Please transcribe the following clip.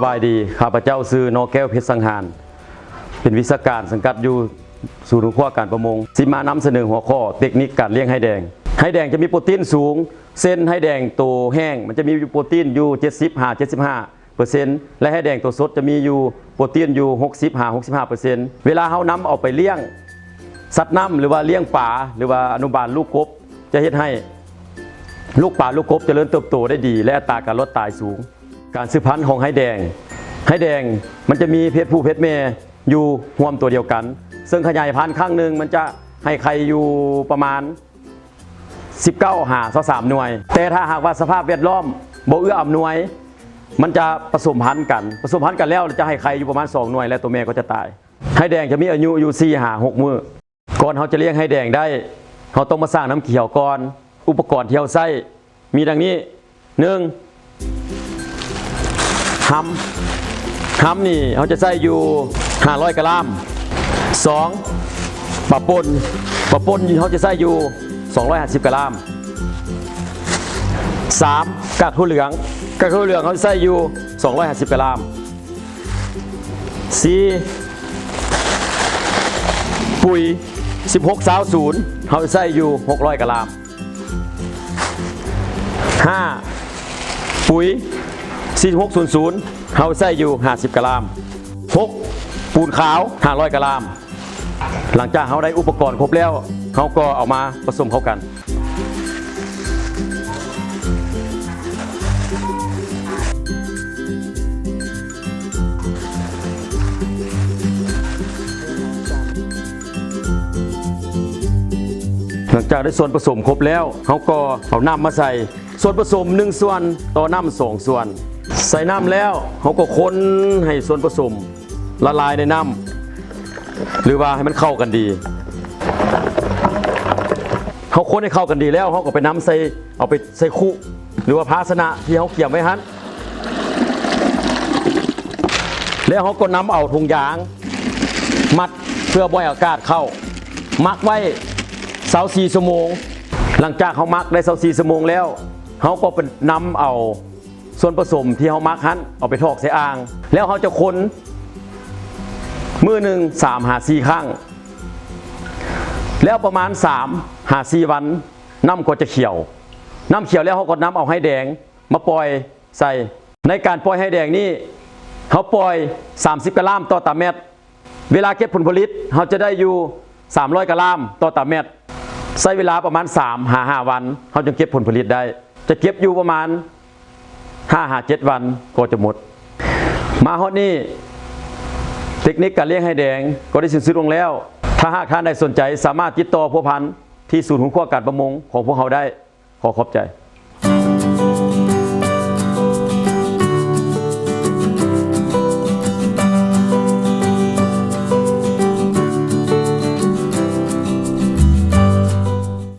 สบายดีข้าพเจ้าซื้อนอแก้วเพชรสังหารเป็นวิศการสังกัดอยู่ศูนย์ข้อการประมงสิมานำเสนอหัวข้อเทคนิคการเลี้ยงไฮแดงไฮแดงจะมีโปรตีนสูงเส้นไฮแดงตัวแห้งมันจะมีโปรตีนอยู่75% และไฮแดงตัวสดจะมีอยู่โปรตีนอยู่65%เวลาเฮานำเอาไปเลี้ยงสัตว์น้ำหรือว่าเลี้ยงปลาหรือว่าอนุบาลลูกกบจะเฮ็ดให้ลูกปลาลูกกบเจริญเติบโตได้ดีและอัตราการลดตายสูงการสืบพันธุ์ของไฮแดงมันจะมีเพศผู้เพศแม่อยู่ร่วมตัวเดียวกันซึ่งขยายพันธุ์ครั้งหนึ่งมันจะให้ไข่อยู่ประมาณ19หา23หน่วยแต่ถ้าหากว่าสภาพแวดล้อมบ่เอื้ออำนวยมันจะผสมพันธุ์กันแล้วจะให้ไข่อยู่ประมาณ2หน่วยและตัวแม่ก็จะตายไฮแดงจะมีอายุอยู่4 6 มื้อก่อนเขาจะเลี้ยงไฮแดงได้เขาต้องมาสร้างน้ำเขียวก่อนอุปกรณ์ที่เขาใช้มีดังนี้1หำนี่เขาจะใส่อยู่500 กรัม2ปลาป่นเขาจะใส่อยู่250 กรัม3กากถั่วเหลืองเขาจะใส่อยู่250 กรัม4ปุ๋ย16-00เขาจะใส่อยู่600 กรัม5ปุ๋ย4600เขาใส่อยู่50 กรัม6ปูนขาว500 กรัมหลังจากเขาได้อุปกรณ์ครบแล้วเขาก็เอามาผสมเข้ากันหลังจากได้ส่วนผสมครบแล้วเขาก็เอาน้ำมาใส่ส่วนผสม1 ส่วนต่อน้ำ2 ส่วนใส่น้ำแล้วเขาก็คนให้ส่วนผสมละลายในน้ำหรือว่าให้มันเข้ากันดีเขาคนให้เข้ากันดีแล้วเขาก็ไปน้ำเอาไปใส่คุหรือว่าภาชนะที่เขาเกี่ยวไว้ฮั่นแล้วเขาก็นำเอาถุงยางมัดเพื่อบ่อยอากาศเข้ามักไว้24 ชั่วโมงหลังจากเขามักได้24 ชั่วโมงแล้วเขาก็เป็นนำเอาส่วนผสมที่เขามักฮั่นเอาไปทอกใส่อ่างแล้วเขาจะคนมื้อหนึ่ง3-4 ครั้งแล้วประมาณ3-4 วันน้ำก็จะเขียวแล้วเขาก็นำเอาไฮแดงมาปล่อยใส่ในการปล่อยไฮแดงนี่เขาปล่อย30 กรัมต่อตาเม็ดเวลาเก็บผลผลิตเขาจะได้อยู่300 กรัมต่อตาเม็ดใช้เวลาประมาณ3-5 วันเขาจะเก็บผลผลิตได้จะเก็บอยู่ประมาณ5-7 วันก็จะหมดมาฮอดนี้เทคนิคการเลี้ยงไฮแดงก็ได้สิ้นสุดลงแล้วถ้าหากท่านใดสนใจสามารถติดต่อพัวพันที่ศูนย์หุ้นข้อการประมงของพวกเขาได้ขอขอบใจ